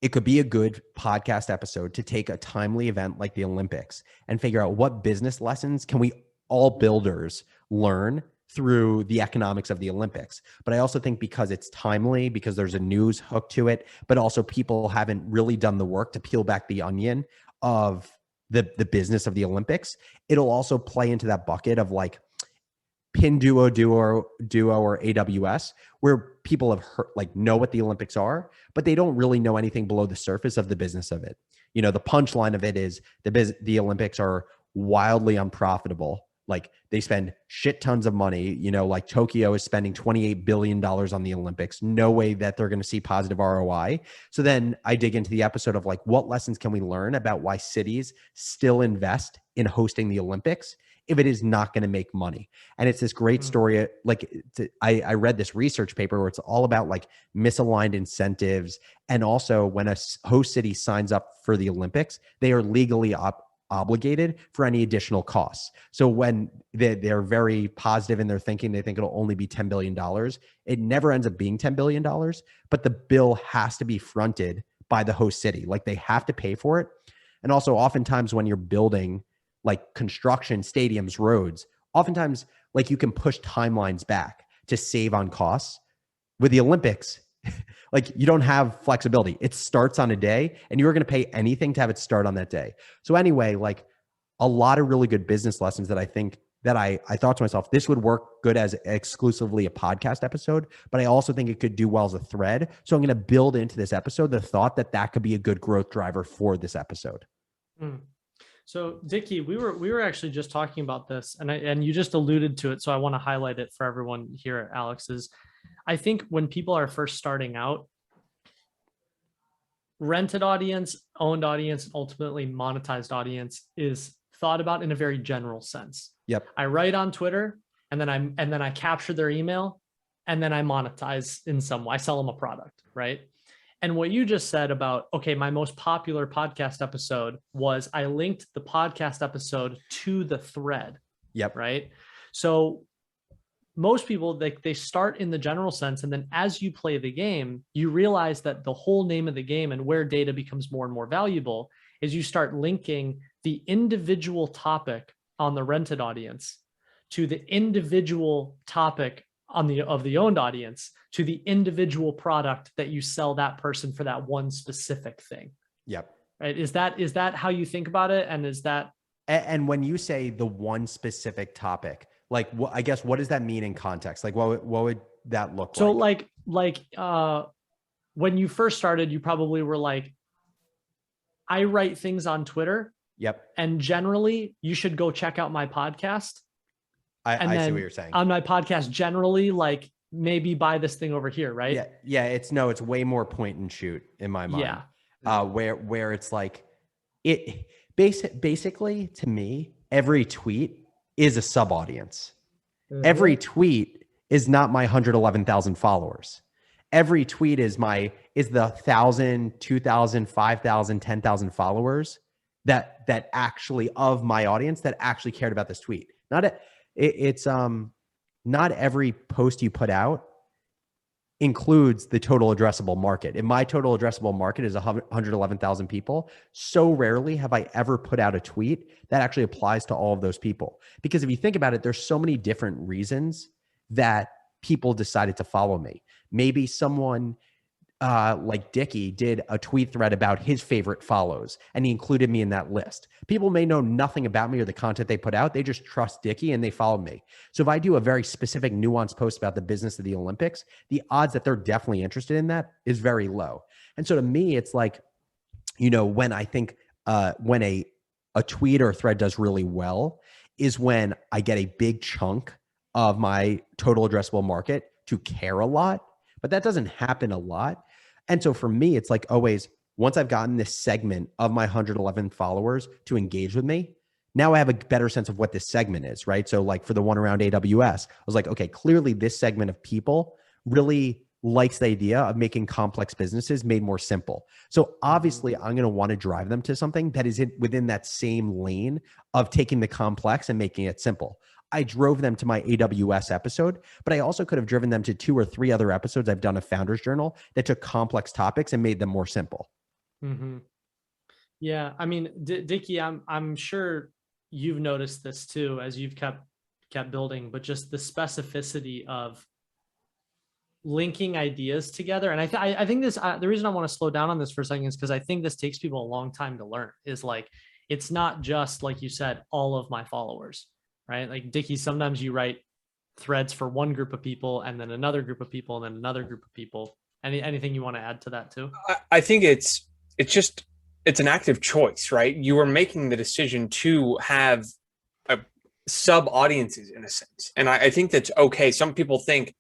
it could be a good podcast episode to take a timely event like the Olympics and figure out what business lessons can we all builders learn through the economics of the Olympics. But I also think because it's timely, because there's a news hook to it, but also people haven't really done the work to peel back the onion of the business of the Olympics, it'll also play into that bucket of like, Pinduoduo or AWS, where people have heard, like, know what the Olympics are, but they don't really know anything below the surface of the business of it. You know, the punchline of it is the Olympics are wildly unprofitable. Like, they spend shit tons of money. You know, like Tokyo is spending $28 billion on the Olympics. No way that they're going to see positive ROI. So then I dig into the episode of, like, what lessons can we learn about why cities still invest in hosting the Olympics if it is not going to make money. And it's this great story. Like, I read this research paper where it's all about, like, misaligned incentives. And also, when a host city signs up for the Olympics, they are legally obligated for any additional costs. So when they're very positive in their thinking, they think it'll only be $10 billion. It never ends up being $10 billion, but the bill has to be fronted by the host city. Like, they have to pay for it. And also, oftentimes when you're building, like, construction, stadiums, roads, oftentimes, like, you can push timelines back to save on costs. With the Olympics, like, you don't have flexibility. It starts on a day, and you're going to pay anything to have it start on that day. So anyway, like, a lot of really good business lessons that I think that I thought to myself, this would work good as exclusively a podcast episode, but I also think it could do well as a thread. So I'm going to build into this episode the thought that that could be a good growth driver for this episode. So Dickie, we were actually just talking about this, and you just alluded to it. So I want to highlight it for everyone here, Alex. Is I think when people are first starting out, rented audience, owned audience, and ultimately monetized audience is thought about in a very general sense. Yep. I write on Twitter, and then I capture their email, and then I monetize in some way. I sell them a product, right? And what you just said about, okay, my most popular podcast episode was I linked the podcast episode to the thread. Yep. Right. So most people, they start in the general sense. And then as you play the game, you realize that the whole name of the game and where data becomes more and more valuable is you start linking the individual topic on the rented audience to the individual topic of the owned audience to the individual product that you sell that person for that one specific thing. Yep. Right. Is that how you think about it? And is that, and when you say the one specific topic, like, I guess, what does that mean in context? Like, what would that look like? So like when you first started, you probably were like, I write things on Twitter. Yep. And generally you should go check out my podcast. I see what you're saying. On my podcast, generally, like, maybe buy this thing over here, right? Yeah. Yeah. It's way more point and shoot in my mind. Yeah. Where it's like, it basically, to me, every tweet is a sub audience. Mm-hmm. Every tweet is not my 111,000 followers. Every tweet is the 1,000, 2,000, 5,000, 10,000 followers that actually, of my audience, that actually cared about this tweet. It's not every post you put out includes the total addressable market. If my total addressable market is 111,000 people, so rarely have I ever put out a tweet that actually applies to all of those people. Because if you think about it, there's so many different reasons that people decided to follow me. Maybe someone like Dickie did a tweet thread about his favorite follows, and he included me in that list. People may know nothing about me or the content they put out. They just trust Dickie and they follow me. So if I do a very specific, nuanced post about the business of the Olympics, the odds that they're definitely interested in that is very low. And so to me, it's like, you know, when I think when a tweet or a thread does really well is when I get a big chunk of my total addressable market to care a lot, but that doesn't happen a lot. And so for me, it's like always, once I've gotten this segment of my 111 followers to engage with me, now I have a better sense of what this segment is, right? So like for the one around AWS, I was like, okay, clearly this segment of people really likes the idea of making complex businesses made more simple. So obviously I'm going to want to drive them to something that is within that same lane of taking the complex and making it simple. I drove them to my AWS episode, but I also could have driven them to 2 or 3 other episodes I've done of Founders Journal that took complex topics and made them more simple. Mm-hmm. Yeah. I mean, Dickie, I'm sure you've noticed this too, as you've kept building, but just the specificity of linking ideas together. And I think this, the reason I want to slow down on this for a second is because I think this takes people a long time to learn, is like, it's not just, like you said, all of my followers, right? Like Dickie, sometimes you write threads for one group of people and then another group of people and then another group of people. Anything you want to add to that too? I think it's an active choice, right? You are making the decision to have a sub audiences in a sense. And I think that's okay. Some people think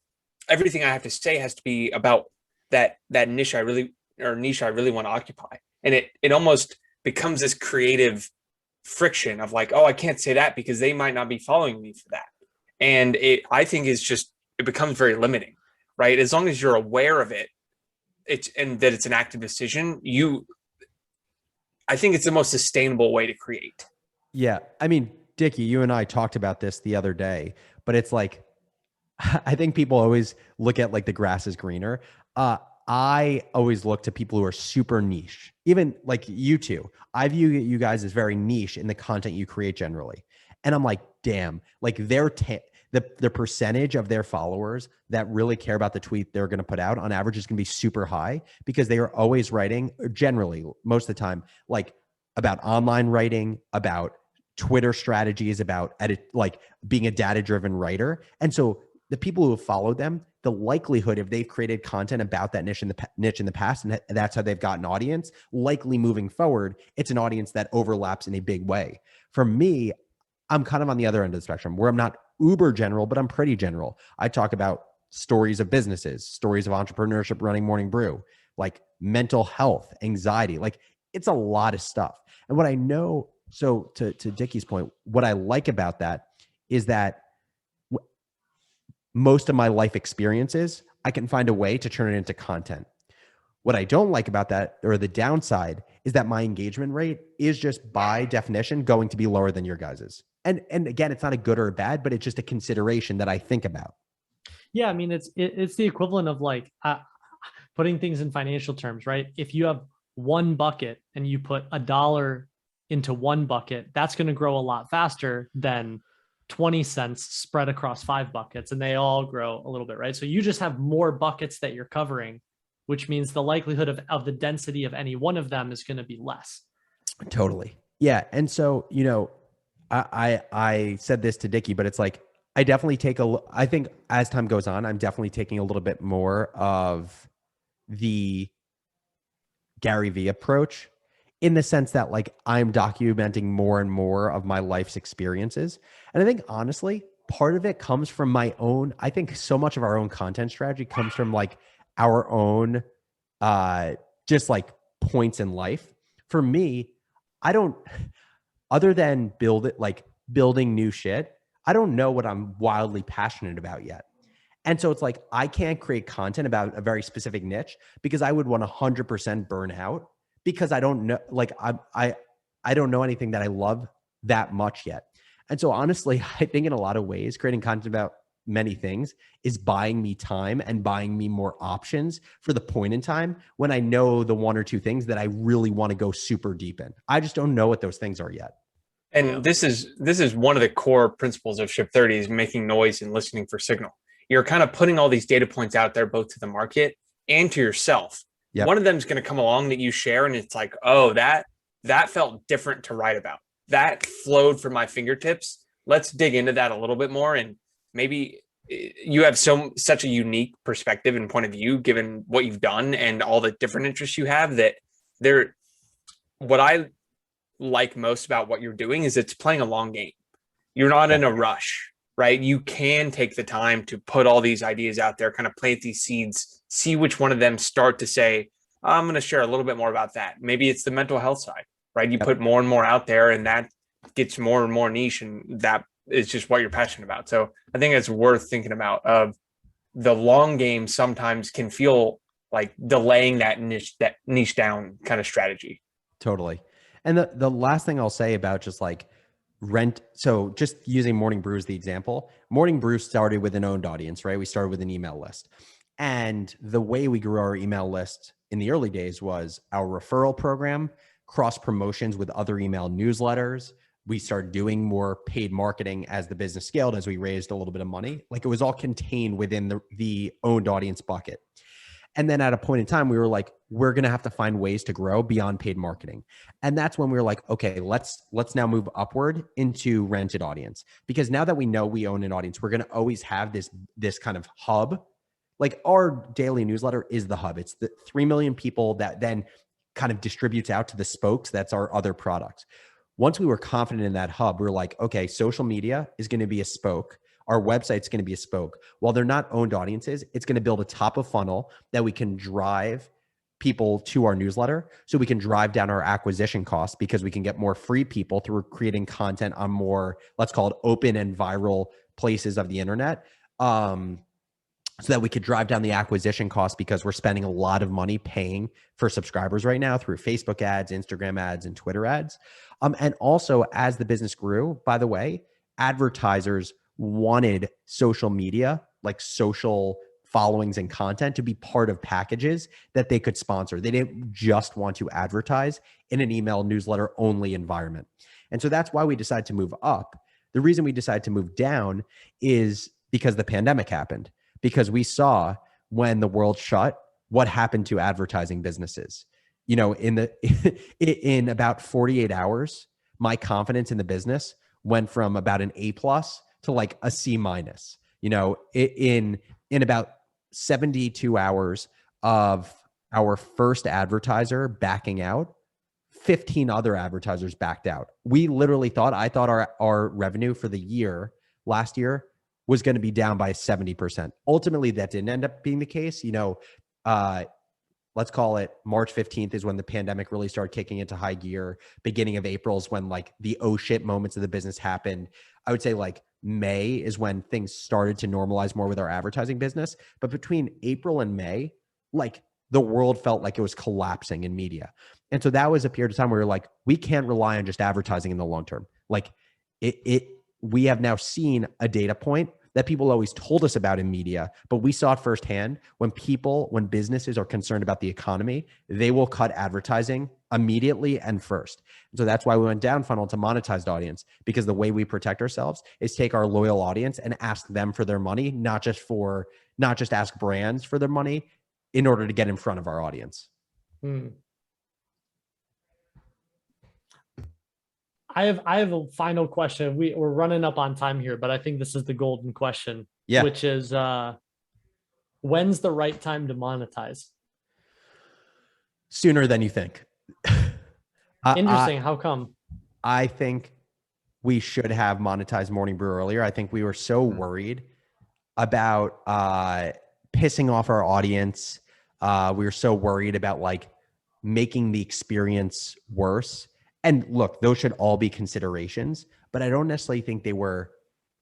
everything I have to say has to be about that niche I really want to occupy. And it almost becomes this creative friction of like, oh, I can't say that because they might not be following me for that. And I think it becomes very limiting, right? As long as you're aware of it, and that it's an active decision, I think it's the most sustainable way to create. Yeah. I mean, Dickie, you and I talked about this the other day, but it's like, I think people always look at like the grass is greener. I always look to people who are super niche, even like you two. I view you guys as very niche in the content you create generally. And I'm like, damn, like the percentage of their followers that really care about the tweet they're going to put out on average is going to be super high because they are always writing, generally, most of the time, like about online writing, about Twitter strategies, about like being a data-driven writer. And so the people who have followed them, the likelihood if they've created content about that niche in the past, and that's how they've got an audience, likely moving forward, it's an audience that overlaps in a big way. For me, I'm kind of on the other end of the spectrum where I'm not uber general, but I'm pretty general. I talk about stories of businesses, stories of entrepreneurship running Morning Brew, like mental health, anxiety, like it's a lot of stuff. And what I know, so to Dickie's point, what I like about that is that most of my life experiences, I can find a way to turn it into content. What I don't like about that, or the downside, is that my engagement rate is just by definition going to be lower than your guys's. And again, it's not a good or a bad, but it's just a consideration that I think about. Yeah, I mean, it's the equivalent of like putting things in financial terms, right? If you have one bucket and you put $1 into one bucket, that's going to grow a lot faster than 20 cents spread across 5 buckets, and they all grow a little bit, right? So you just have more buckets that you're covering, which means the likelihood of the density of any one of them is going to be less. Totally. Yeah. And so, you know, I said this to Dickie, but it's like, I definitely I think as time goes on, I'm definitely taking a little bit more of the Gary Vee approach, in the sense that like I'm documenting more and more of my life's experiences. And I think honestly, part of it comes from my own, I think so much of our own content strategy comes from like our own just like points in life. For me, I don't, other than building new shit, I don't know what I'm wildly passionate about yet. And so it's like, I can't create content about a very specific niche because I would 100% burn out, because I don't know, like I don't know anything that I love that much yet. And so honestly, I think in a lot of ways, creating content about many things is buying me time and buying me more options for the point in time when I know the one or two things that I really want to go super deep in. I just don't know what those things are yet. And this is one of the core principles of Ship 30 is making noise and listening for signal. You're kind of putting all these data points out there, both to the market and to yourself. Yep. One of them is going to come along that you share, and it's like, oh, that felt different to write about. That flowed from my fingertips. Let's dig into that a little bit more. And maybe you have such a unique perspective and point of view, given what you've done and all the different interests you have, that what I like most about what you're doing is it's playing a long game. You're not in a rush, right? You can take the time to put all these ideas out there, kind of plant these seeds, see which one of them start to say, I'm going to share a little bit more about that. Maybe it's the mental health side, right? You put more and more out there, and that gets more and more niche, and that is just what you're passionate about. So I think it's worth thinking about. Of the long game sometimes can feel like delaying that niche down kind of strategy. Totally. And the last thing I'll say about just like so just using Morning Brew as the example, Morning Brew started with an owned audience, right? We started with an email list. And the way we grew our email list in the early days was our referral program, cross promotions with other email newsletters. We started doing more paid marketing as the business scaled, as we raised a little bit of money. Like it was all contained within the owned audience bucket. And then at a point in time, we were like, we're going to have to find ways to grow beyond paid marketing. And that's when we were like, okay, let's now move upward into rented audience. Because now that we know we own an audience, we're going to always have this kind of hub. Like our daily newsletter is the hub. It's the 3 million people that then kind of distributes out to the spokes. That's our other products. Once we were confident in that hub, we were like, okay, social media is going to be a spoke. Our website's going to be a spoke. While they're not owned audiences, it's going to build a top of funnel that we can drive people to our newsletter, so we can drive down our acquisition costs because we can get more free people through creating content on more, let's call it open and viral places of the internet. So that we could drive down the acquisition costs because we're spending a lot of money paying for subscribers right now through Facebook ads, Instagram ads, and Twitter ads. And also as the business grew, by the way, advertisers wanted social media, like social followings and content, to be part of packages that they could sponsor. They didn't just want to advertise in an email newsletter only environment. And so that's why we decided to move up. The reason we decided to move down is because the pandemic happened. Because we saw when the world shut, what happened to advertising businesses. You know, in about 48 hours, my confidence in the business went from about an A+ to like a C-. You know, in about 72 hours of our first advertiser backing out, 15 other advertisers backed out. We literally I thought our revenue for the year last year was going to be down by 70%. Ultimately, that didn't end up being the case. You know, let's call it March 15th is when the pandemic really started kicking into high gear. Beginning of April is when like the oh shit moments of the business happened. I would say like May is when things started to normalize more with our advertising business. But between April and May, like the world felt like it was collapsing in media. And so that was a period of time where we were like, we can't rely on just advertising in the long term. Like we have now seen a data point that people always told us about in media, but we saw it firsthand. When businesses are concerned about the economy, they will cut advertising immediately and first. And so that's why we went down funnel to monetized audience, because the way we protect ourselves is take our loyal audience and ask them for their money, not just ask brands for their money in order to get in front of our audience. I have a final question. We're running up on time here, but I think this is the golden question, which is when's the right time to monetize? Sooner than you think. Interesting. How come? I think we should have monetized Morning Brew earlier. I think we were so worried about pissing off our audience. We were so worried about like making the experience worse. And look, those should all be considerations, but I don't necessarily think they were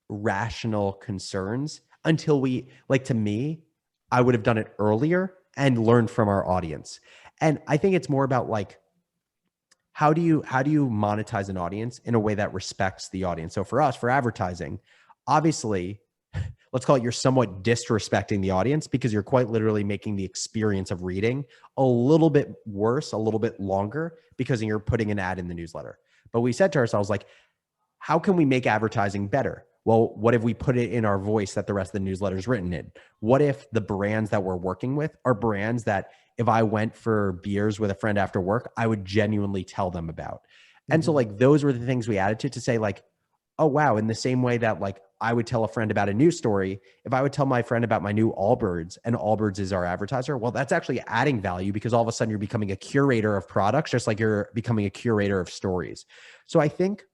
rational concerns until to me, I would have done it earlier and learned from our audience. And I think it's more about like, how do you monetize an audience in a way that respects the audience? So for us, for advertising, obviously, let's call it you're somewhat disrespecting the audience because you're quite literally making the experience of reading a little bit worse, a little bit longer because you're putting an ad in the newsletter. But we said to ourselves, like, how can we make advertising better? Well, what if we put it in our voice that the rest of the newsletter is written in? What if the brands that we're working with are brands that if I went for beers with a friend after work, I would genuinely tell them about? And so like those were the things we added to say like, oh, wow. In the same way that like I would tell a friend about a news story, if I would tell my friend about my new Allbirds and Allbirds is our advertiser, well, that's actually adding value because all of a sudden you're becoming a curator of products, just like you're becoming a curator of stories. So I think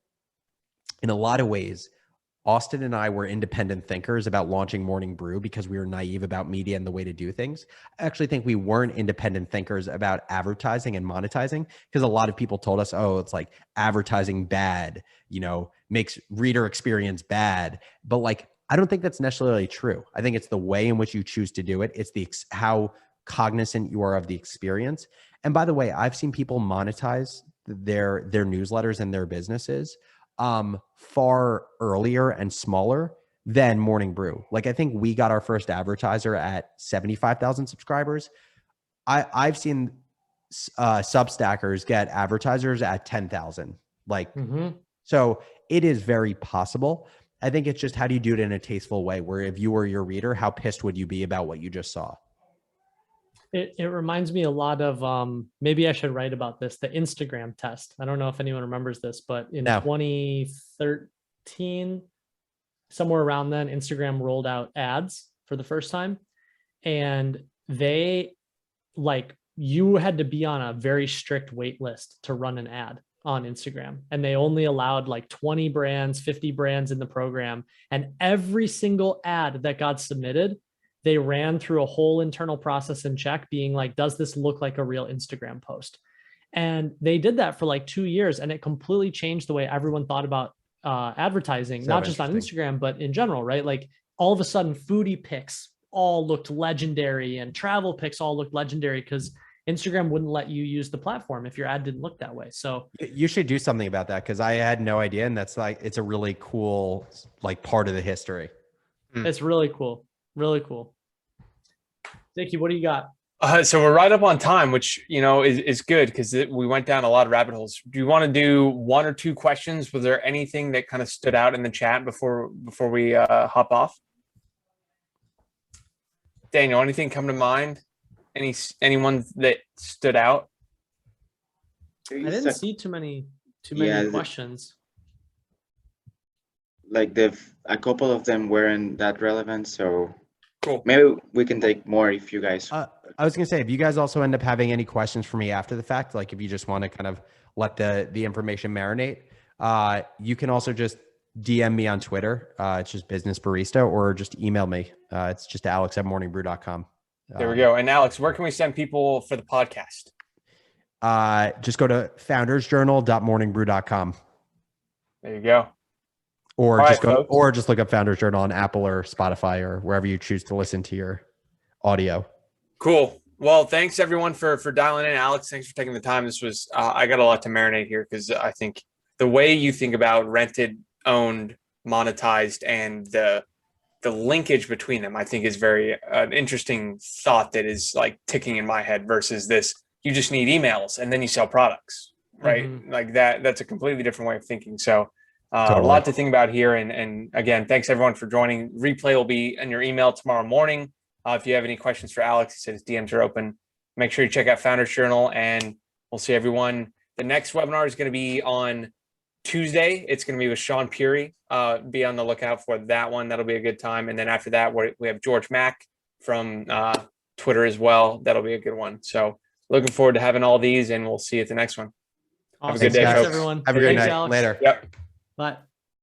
in a lot of ways, Austin and I were independent thinkers about launching Morning Brew because we were naive about media and the way to do things. I actually think we weren't independent thinkers about advertising and monetizing because a lot of people told us, oh, it's like advertising bad, makes reader experience bad. But like, I don't think that's necessarily true. I think it's the way in which you choose to do it. It's how cognizant you are of the experience. And by the way, I've seen people monetize their newsletters and their businesses far earlier and smaller than Morning Brew. Like I think we got our first advertiser at 75,000 subscribers. I've seen Substackers get advertisers at 10,000. So it is very possible. I think it's just how do you do it in a tasteful way where if you were your reader, how pissed would you be about what you just saw? It reminds me a lot of maybe I should write about this, the Instagram test. I don't know if anyone remembers this, but in No. 2013, somewhere around then, Instagram rolled out ads for the first time. And they you had to be on a very strict wait list to run an ad on Instagram. And they only allowed like 20 brands, 50 brands in the program. And every single ad that got submitted, they ran through a whole internal process and check being like, does this look like a real Instagram post? And they did that for like 2 years, and it completely changed the way everyone thought about advertising, So not just on Instagram, but in general, right? Like all of a sudden foodie pics all looked legendary and travel pics all looked legendary because Instagram wouldn't let you use the platform if your ad didn't look that way. So you should do something about that, because I had no idea, and that's like, it's a really cool like part of the history. It's really cool. Really cool. Dickie, what do you got? So we're right up on time, which, is good because we went down a lot of rabbit holes. Do you want to do one or two questions? Was there anything that kind of stood out in the chat before we hop off? Daniel, anything come to mind? Anyone that stood out? I didn't see too many questions. Like a couple of them weren't that relevant, so cool. Maybe we can take more if you guys. I was gonna say, if you guys also end up having any questions for me after the fact, like if you just want to kind of let the information marinate, you can also just DM me on Twitter. It's just Business Barista, or just email me. It's just alex@morningbrew.com. There we go. And Alex, where can we send people for the podcast? Just go to foundersjournal.morningbrew.com. There you go. Or All just right, go, folks. or just look up Founders Journal on Apple or Spotify or wherever you choose to listen to your audio. Cool. Well, thanks everyone for dialing in. Alex, thanks for taking the time. This was I got a lot to marinate here, because I think the way you think about rented, owned, monetized, and the linkage between them, I think is very an interesting thought that is like ticking in my head versus this. You just need emails and then you sell products, right? Mm-hmm. Like that's a completely different way of thinking. So Totally. a lot to think about here. And again, thanks everyone for joining. Replay will be in your email tomorrow morning. If you have any questions for Alex, he said his DMs are open. Make sure you check out Founders Journal, and we'll see everyone. The next webinar is going to be on Tuesday. It's going to be with Sean Puri. Be on the lookout for that one. That'll be a good time. And then after that, we have George Mack from Twitter as well. That'll be a good one. So looking forward to having all these, and we'll see you at the next one. Awesome. Have a good day, Thanks, folks. everyone. Have a good Thanks, night. Alex. Later. Yep. Bye.